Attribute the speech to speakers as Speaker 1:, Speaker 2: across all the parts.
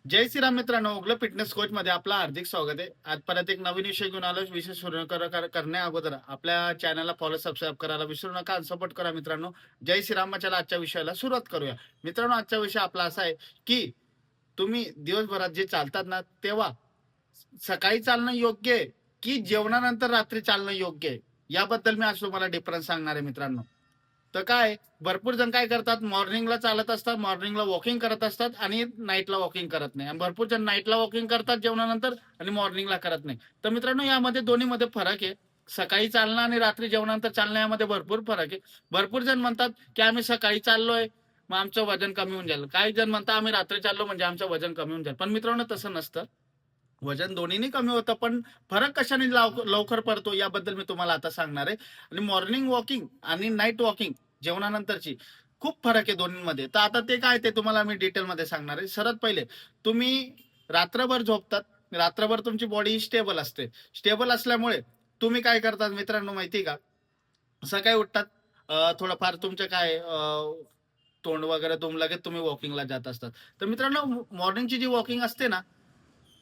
Speaker 1: जय श्रीराम मित्रांनो, उगलं fitness coach मध्ये आपलं हार्दिक स्वागत आहे. आज परत एक नवीन विषय घेऊन आलो. विषय सुरू करण्या अगोदर आपल्या चॅनलला फॉलो सबस्क्राईब करायला विसरू नका आणि सपोर्ट करा मित्रांनो. जय श्रीराम. चला आजच्या विषयाला सुरुवात करूया मित्रांनो. आजचा विषय आपला असा आहे की तुम्ही दिवसभरात जे चालतात ना, तेव्हा सकाळी चालणं योग्य आहे की जेवणानंतर रात्री चालणं योग्य आहे, याबद्दल मी आज तुम्हाला डिफरन्स सांगणार आहे मित्रांनो. तर काय, भरपूर जण काय करतात, मॉर्निंगला चालत असतात, मॉर्निंगला वॉकिंग करत असतात आणि नाईटला वॉकिंग करत नाही. आणि भरपूर जण नाईटला वॉकिंग करतात जेवणानंतर आणि मॉर्निंगला करत नाही. तर मित्रांनो, यामध्ये दोन्हीमध्ये फरक आहे. सकाळी चालणं आणि रात्री जेवणानंतर चालणं यामध्ये भरपूर फरक आहे. भरपूर जण म्हणतात की आम्ही सकाळी चाललोय मग आमचं वजन कमी होऊन जाईल. काही जण म्हणतात आम्ही रात्री चाललो म्हणजे आमचं वजन कमी होऊन जाईल. पण मित्रांनो, तसं नसतं. वजन दोन्हीनी कमी होतं, पण फरक कशाने लवकर पडतो याबद्दल मी तुम्हाला आता सांगणार आहे. आणि मॉर्निंग वॉकिंग आणि नाईट वॉकिंग जेवणानंतरची खूप फरक आहे दोन्हीमध्ये. तर आता ते काय ते तुम्हाला मी डिटेलमध्ये सांगणार आहे. सर्वात पहिले, तुम्ही रात्रभर झोपतात, रात्रभर तुमची बॉडी स्टेबल असते. स्टेबल असल्यामुळे तुम्ही काय करतात मित्रांनो माहिती का, सकाळी उठतात, थोडंफार तुमचं काय तोंड वगैरे धुवून लगेच तुम्ही वॉकिंगला जात असतात. तर मित्रांनो, मॉर्निंगची जी वॉकिंग असते ना,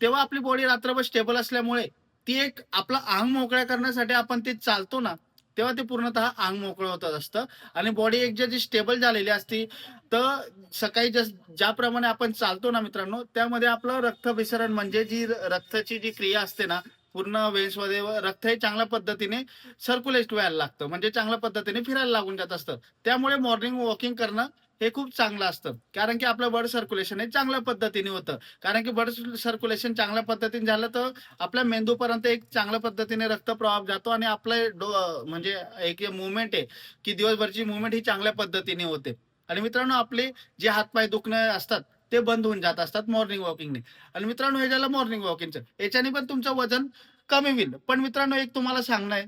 Speaker 1: तेव्हा आपली बॉडी रात्रभर स्टेबल असल्यामुळे ती एक आपला अंग मोकळ्या करण्यासाठी आपण ते चालतो ना, तेव्हा ते पूर्णतः अंग मोकळं होत असतं. आणि बॉडी एक जी स्टेबल झालेली असती, तर सकाळी ज्याप्रमाणे आपण चालतो ना मित्रांनो, त्यामध्ये आपलं रक्ताभिसरण म्हणजे जी रक्ताची जी क्रिया असते ना, पूर्ण वेन्समध्ये रक्त हे चांगल्या पद्धतीने सर्क्युलेट व्हायला लागतं, म्हणजे चांगल्या पद्धतीने फिरायला लागून जात असतं. त्यामुळे मॉर्निंग वॉकिंग करणं हे खूप चांगलं असतं, कारण की आपलं ब्लड सर्क्युलेशन हे चांगल्या पद्धतीने होतं. कारण की ब्लड सर्क्युलेशन चांगल्या पद्धतीने झालं तर आपल्या मेंदूपर्यंत एक चांगल्या पद्धतीने रक्तप्रवाह जातो आणि आपलं म्हणजे एक मुवमेंट आहे की दिवसभरची मुवमेंट ही चांगल्या पद्धतीने होते. आणि मित्रांनो, आपले जे हातपाय दुखणे असतात ते बंद होऊन जात असतात मॉर्निंग वॉकिंगने. आणि मित्रांनो, हे झालं मॉर्निंग वॉकिंगचं. याच्याने पण तुमचं वजन कमी होईल. पण मित्रांनो, एक तुम्हाला सांगणं आहे,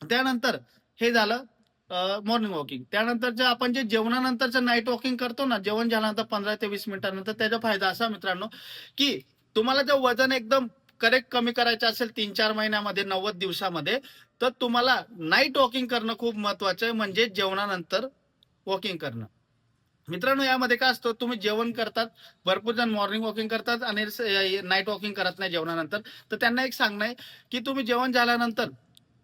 Speaker 1: त्यानंतर हे झालं मॉर्निंग वॉकिंग. त्यानंतर जे आपण जे जेवणानंतरचं नाईट वॉकिंग करतो ना, जेवण झाल्यानंतर 15 ते 20 मिनिटानंतर, त्याचा फायदा असा मित्रांनो की तुम्हाला जर वजन एकदम करेक्ट कमी करायचं असेल 3-4 महिन्यामध्ये, 90 दिवसामध्ये, तर तुम्हाला नाईट वॉकिंग करणं खूप महत्वाचं आहे, म्हणजे जेवणानंतर वॉकिंग करणं. मित्रांनो, यामध्ये काय असतं, तुम्ही जेवण करतात, भरपूर जण मॉर्निंग वॉकिंग करतात आणि नाईट वॉकिंग करत नाही जेवणानंतर. तर त्यांना एक सांगणं आहे की तुम्ही जेवण झाल्यानंतर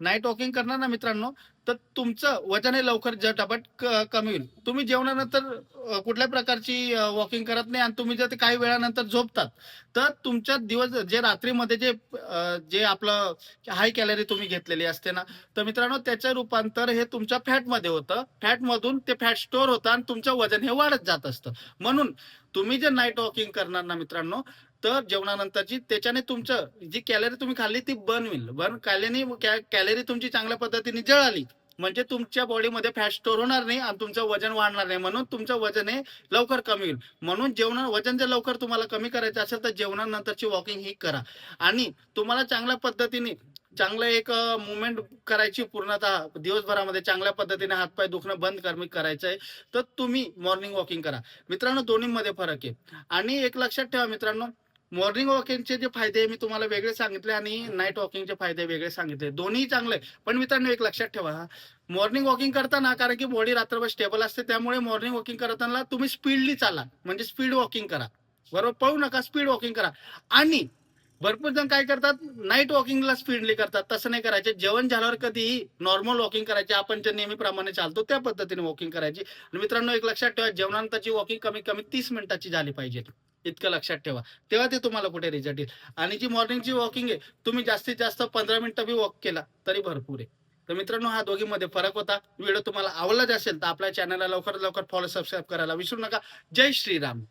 Speaker 1: नाईट वॉकिंग करणार ना मित्रांनो, तर तुमचं वजन हे लवकर झटापट कमी होईल. तुम्ही जेवणानंतर कुठल्याही प्रकारची वॉकिंग करत नाही आणि तुम्ही जर ते काही वेळानंतर झोपतात, तर तुमच्या दिवस जे रात्रीमध्ये जे आपलं हाय कॅलरी तुम्ही घेतलेली असते ना, तर मित्रांनो, त्याचं रूपांतर हे तुमच्या फॅटमध्ये होतं. फॅटमधून ते फॅट स्टोअर होतं आणि तुमचं वजन हे वाढत जात असतं. म्हणून तुम्ही जे नाईट वॉकिंग करणार ना मित्रांनो, तर जेवणानंतरची, त्याच्याने तुमचं जी कॅलरी तुम्ही खाल्ली ती बर्न होईल. बर्न केल्याने कॅलरी तुमची चांगल्या पद्धतीने जळाली म्हणजे तुमच्या बॉडीमध्ये फॅट स्टोअर होणार नाही आणि तुमचं वजन वाढणार नाही. म्हणून तुमचं वजन हे लवकर कमी होईल. म्हणून वजन जर लवकर तुम्हाला कमी करायचं असेल तर जेवणानंतरची वॉकिंग ही करा. आणि तुम्हाला चांगल्या पद्धतीने चांगलं एक मुवमेंट करायची, पूर्णतः दिवसभरामध्ये चांगल्या पद्धतीने हातपाय दुखणं बंद करायचं आहे, तर तुम्ही मॉर्निंग वॉकिंग करा. मित्रांनो, दोन्हीमध्ये फरक आहे. आणि एक लक्षात ठेवा मित्रांनो, मॉर्निंग वॉकिंगचे जे फायदे मी तुम्हाला वेगळे सांगितले आणि नाईट वॉकिंगचे फायदे वेगळे सांगितले. दोन्ही चांगले. पण मित्रांनो, एक लक्षात ठेवा, मॉर्निंग वॉकिंग करताना, कारण की बॉडी रात्रभर स्टेबल असते, त्यामुळे मॉर्निंग वॉकिंग करताना तुम्ही स्पीडली चाला, म्हणजे स्पीड वॉकिंग करा. बरोबर, पळू नका, स्पीड वॉकिंग करा. आणि भरपूर जण काय करतात, नाईट वॉकिंगला स्पीडली करतात. तसं नाही करायचे. जेवण झाल्यावर कधीही नॉर्मल वॉकिंग करायचे. आपण जे नेहमीप्रमाणे चालतो त्या पद्धतीने वॉकिंग करायची. आणि मित्रांनो, एक लक्षात ठेवा, जेवणानंतरची वॉकिंग कमीत कमी 30 मिनिटाची झाली पाहिजे. इतकं लक्षात ठेवा. तेव्हा ते तुम्हाला कुठे रिझल्ट येईल. आणि जी मॉर्निंगची वॉकिंग आहे, तुम्ही जास्तीत जास्त 15 मिनिटं बी वॉक केला तरी भरपूर आहे. तर मित्रांनो, हा दोघीमध्ये फरक होता. व्हिडिओ तुम्हाला आवडलाच असेल तर आपल्या चॅनलला लवकरात लवकर फॉलो सबस्क्राईब करायला विसरू नका. जय श्रीराम.